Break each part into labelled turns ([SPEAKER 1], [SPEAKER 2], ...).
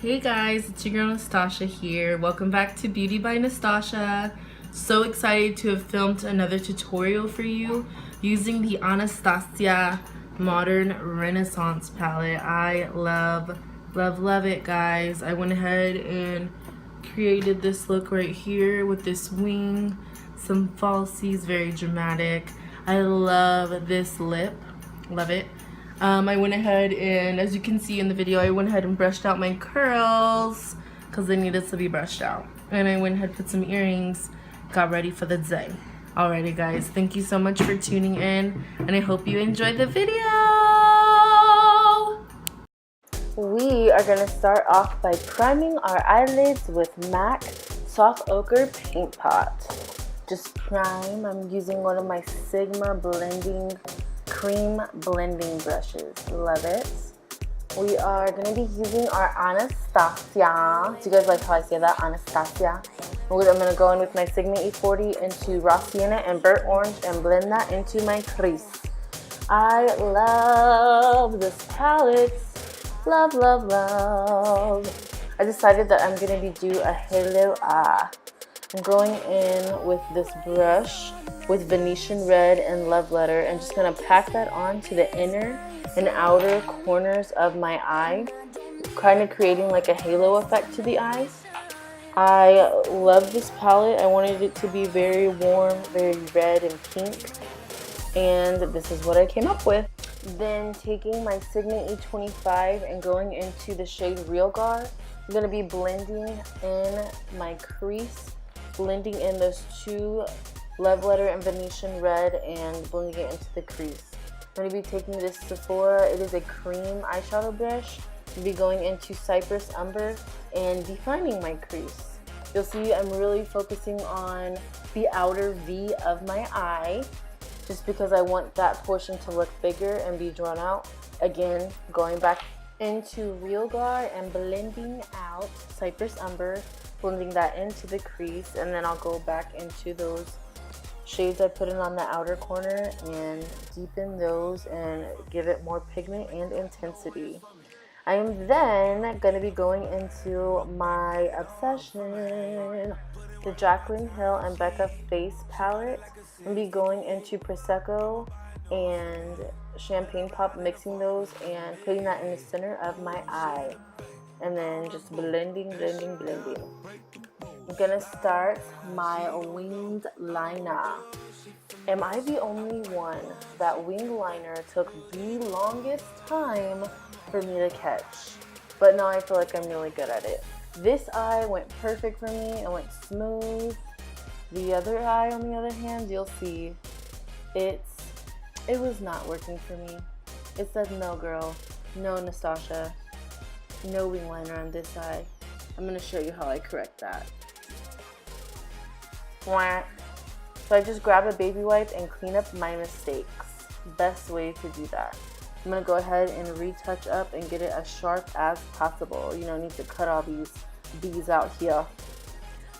[SPEAKER 1] Hey guys, it's your girl Anastasia here. Welcome back to Beauty by Anastasia. So excited to have filmed another tutorial for you using the Anastasia Modern Renaissance palette. I love it, guys. I went ahead and created this look right here with this wing, some falsies, very dramatic. I love this lip, love it. I went ahead and, as you can see in the video, I went ahead and brushed out my curls because they needed to be brushed out. And I went ahead and put some earrings, got ready for the day. Alrighty guys, thank you so much for tuning in, and I hope you enjoyed the video.
[SPEAKER 2] We are going to start off by priming our eyelids with MAC Soft Ochre Paint Pot. Just prime. I'm using one of my Sigma cream blending brushes. Love it. We are going to be using our Anastasia. Do you guys like how I say that? Anastasia. I'm going to go in with my Sigma E40 into raw sienna and burnt orange and blend that into my crease. I love this palette. Love. I decided that I'm going to be doing a halo eye. I'm going in with this brush with Venetian red and love letter and just going to pack that on to the inner and outer corners of my eye, kind of creating like a halo effect to the eyes. I love this palette. I wanted it to be very warm, very red and pink, and this is what I came up with. Then taking my Sigma E25 and going into the shade Real Gar, I'm going to be blending in my crease, blending in those two love letter and Venetian red and blending it into the crease. I'm going to be taking this Sephora, it is a cream eyeshadow brush. I'll be going into Cypress Umber and defining my crease. You'll see I'm really focusing on the outer V of my eye, just because I want that portion to look bigger and be drawn out. Again, going back into Real Gar and blending out Cypress Umber, blending that into the crease, and then I'll go back into those shades I put in on the outer corner and deepen those and give it more pigment and intensity. I am then going to be going into my obsession, the Jaclyn Hill and Becca Face palette. I'm going to be going into Prosecco and Champagne Pop, mixing those and putting that in the center of my eye. And then just blending. I'm going to start my winged liner. Am I the only one that winged liner took the longest time for me to catch? But now I feel like I'm really good at it. This eye went perfect for me. It went smooth. The other eye, on the other hand, you'll see it was not working for me. It said, no girl, no Anastasia, no wing liner on this eye. I'm going to show you how I correct that. So I just grab a baby wipe and clean up my mistakes. Best way to do that. I'm going to go ahead and retouch up and get it as sharp as possible. You know, need to cut all these bees out here.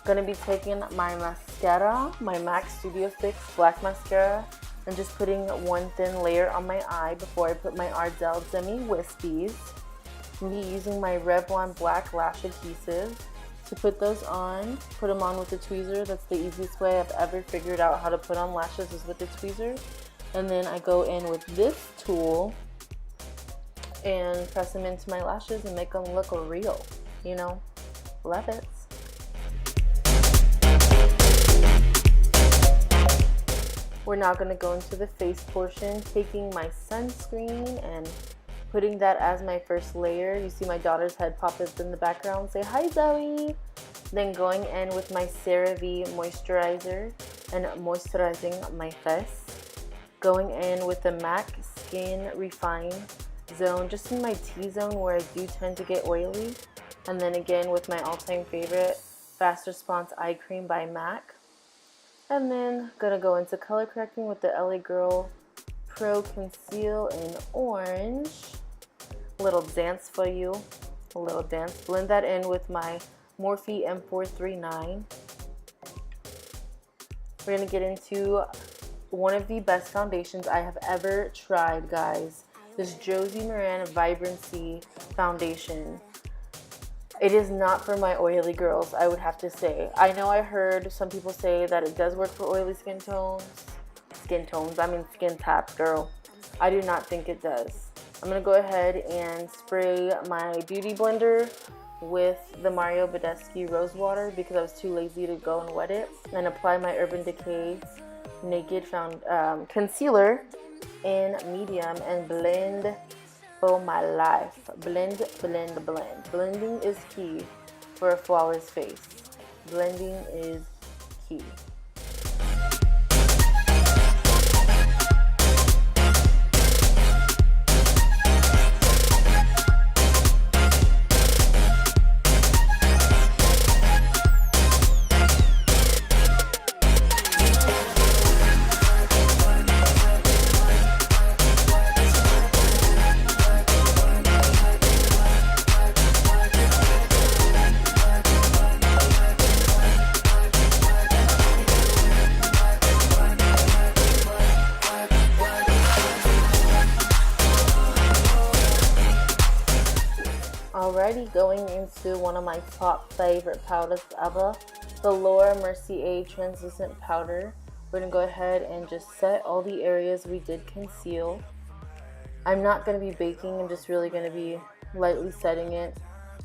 [SPEAKER 2] Going to be taking my mascara, my MAC Studio Fix black mascara, and just putting one thin layer on my eye before I put my Ardell Demi wispies. I'm going to be using my Revlon black lash adhesive to put those on. Put them on with the tweezer. That's the easiest way I've ever figured out how to put on lashes, is with the tweezer. And then I go in with this tool and press them into my lashes and make them look real. You know, love it. We're now going to go into the face portion, taking my sunscreen and putting that as my first layer. You see my daughter's head pop up in the background. Say hi, Zoe. Then going in with my CeraVe moisturizer and moisturizing my face. Going in with the MAC Skin Refine Zone, just in my T-zone where I do tend to get oily. And then again with my all-time favorite Fast Response Eye Cream by MAC. And then gonna go into color correcting with the LA Girl Pro Conceal in orange. A little dance for you. A little dance. Blend that in with my Morphe M439. We're gonna get into one of the best foundations I have ever tried, guys. This Josie Maran Vibrancy foundation. It is not for my oily girls, I would have to say. I know I heard some people say that it does work for oily skin tones. Skin types, girl. I do not think it does. I'm going to go ahead and spray my beauty blender with the Mario Badescu Rose Water because I was too lazy to go and wet it. And apply my Urban Decay Naked Concealer in medium and blend. Oh my life. Blend, blend, blend. Blending is key for a flawless face. Blending is key. Alrighty, going into one of my top favorite powders ever, the Mercier translucent powder. We're going to go ahead and just set all the areas we did conceal. I'm not going to be baking, I'm just really going to be lightly setting it.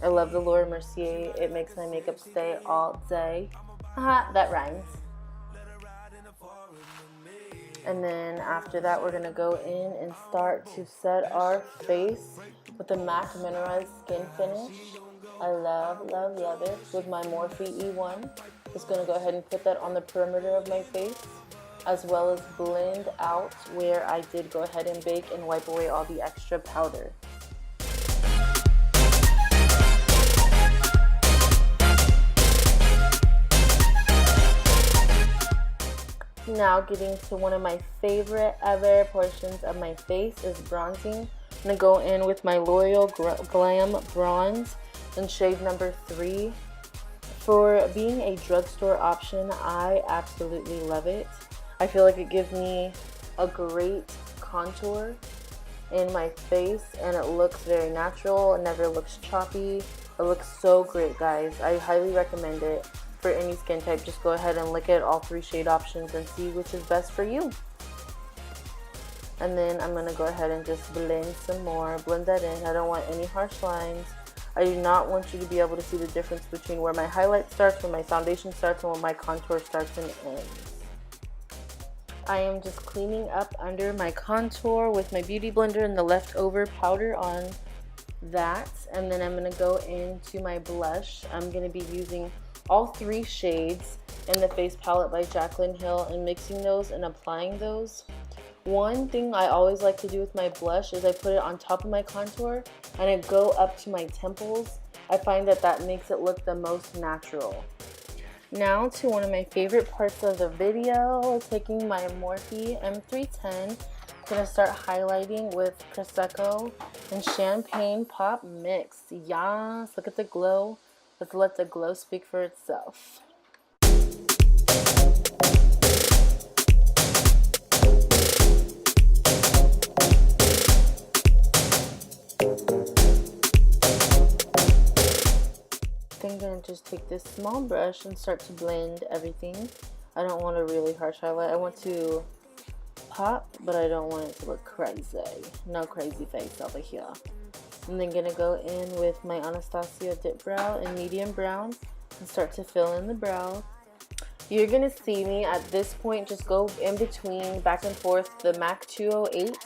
[SPEAKER 2] I love the Mercier, it makes my makeup stay all day. Haha, that rhymes. And then after that, we're going to go in and start to set our face with the MAC Mineralize Skin Finish. I love, love, love it. With my Morphe E1. Just going to go ahead and put that on the perimeter of my face, as well as blend out where I did go ahead and bake and wipe away all the extra powder. Now getting to one of my favorite ever portions of my face is bronzing. I'm going to go in with my L'Oreal Glam Bronze in shade number 3. For being a drugstore option, I absolutely love it. I feel like it gives me a great contour in my face and it looks very natural. It never looks choppy. It looks so great, guys. I highly recommend it. For any skin type, just go ahead and look at all 3 shade options and see which is best for you. And then I'm going to go ahead and just blend some more, blend that in. I don't want any harsh lines. I do not want you to be able to see the difference between where my highlight starts, where my foundation starts, and where my contour starts and ends. I am just cleaning up under my contour with my beauty blender and the leftover powder on that. And then I'm going to go into my blush. I'm going to be using all 3 shades in the Face Palette by Jaclyn Hill and mixing those and applying those. One thing I always like to do with my blush is I put it on top of my contour and I go up to my temples. I find that that makes it look the most natural. Now to one of my favorite parts of the video, taking my Morphe M310. I'm going to start highlighting with Prosecco and Champagne Pop Mix. Yes, look at the glow. Let's let the glow speak for itself. I'm going to just take this small brush and start to blend everything. I don't want a really harsh highlight. I want to pop, but I don't want it to look crazy. No crazy face over here. I'm then going to go in with my Anastasia dip brow in medium brown and start to fill in the brow. You're going to see me at this point just go in between, back and forth, the MAC 208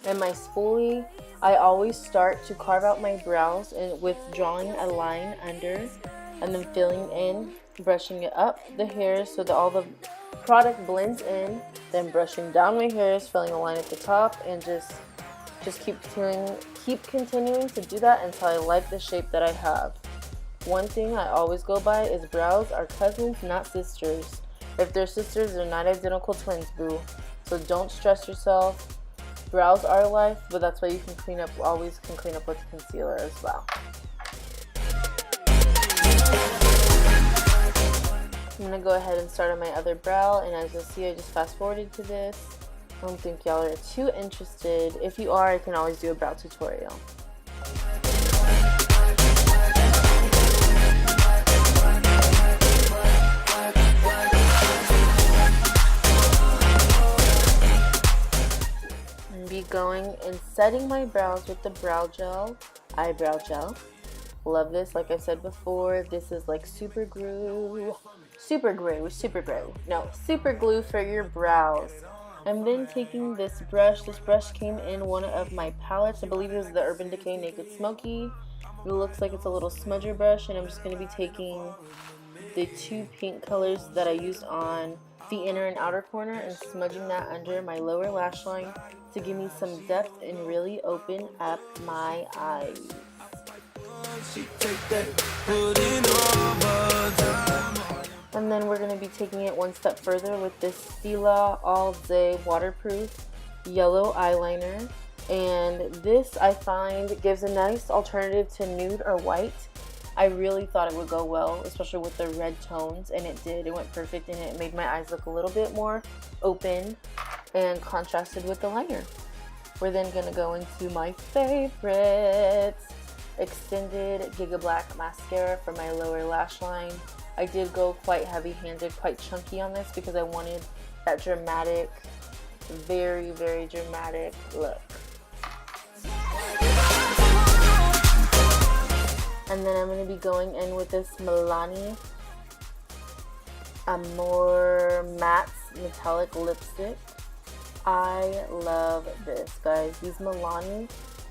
[SPEAKER 2] and my spoolie. I always start to carve out my brows and with drawing a line under and then filling in, brushing it up the hairs so that all the product blends in, then brushing down my hairs, filling a line at the top, and just keep continuing to do that until I like the shape that I have. One thing I always go by is brows are cousins, not sisters. If they're sisters, they're not identical twins, boo. So don't stress yourself. Brows are life, but that's why you can clean up, always can clean up with concealer as well. I'm going to go ahead and start on my other brow, and as you'll see, I just fast forwarded to this. I don't think y'all are too interested. If you are, I can always do a brow tutorial. and setting my brows with the brow gel, eyebrow gel. Love this. Like I said before, this is like super glue for your brows. I'm then taking this brush. This brush came in one of my palettes. I believe it was the Urban Decay Naked Smoky. It looks like it's a little smudger brush, and I'm just going to be taking the two pink colors that I used on the inner and outer corner and smudging that under my lower lash line to give me some depth and really open up my eyes. And then we're going to be taking it one step further with this Stila All Day Waterproof Yellow Eyeliner. And this, I find, gives a nice alternative to nude or white. I really thought it would go well, especially with the red tones, and it did. It went perfect, and it made my eyes look a little bit more open and contrasted with the liner. We're then going to go into my favorite extended Giga Black mascara for my lower lash line. I did go quite heavy-handed, quite chunky on this because I wanted that dramatic, very, very dramatic look. And then I'm going to be going in with this Milani Amore Matte Metallic Lipstick. I love this, guys. These Milani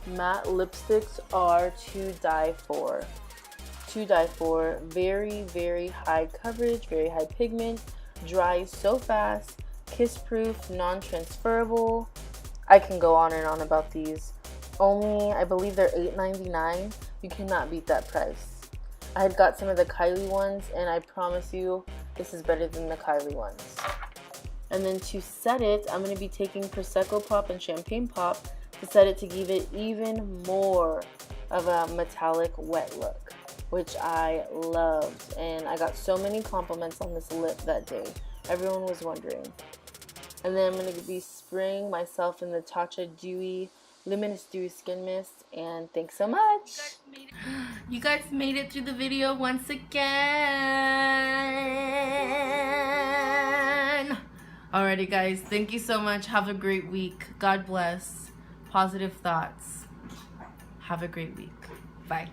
[SPEAKER 2] matte lipsticks are to die for. To die for. Very, very high coverage, very high pigment, dries so fast, kiss proof, non-transferable. I can go on and on about these. Only, I believe they're $8.99. You cannot beat that price. I had got some of the Kylie ones, and I promise you this is better than the Kylie ones. And then to set it, I'm going to be taking Prosecco Pop and Champagne Pop to set it to give it even more of a metallic wet look, which I loved. And I got so many compliments on this lip that day. Everyone was wondering. And then I'm going to be spraying myself in the Tatcha Dewy Luminous Dewy Skin Mist. And thanks so much.
[SPEAKER 1] You guys made it through the video once again. Alrighty, guys. Thank you so much. Have a great week. God bless. Positive thoughts. Have a great week. Bye.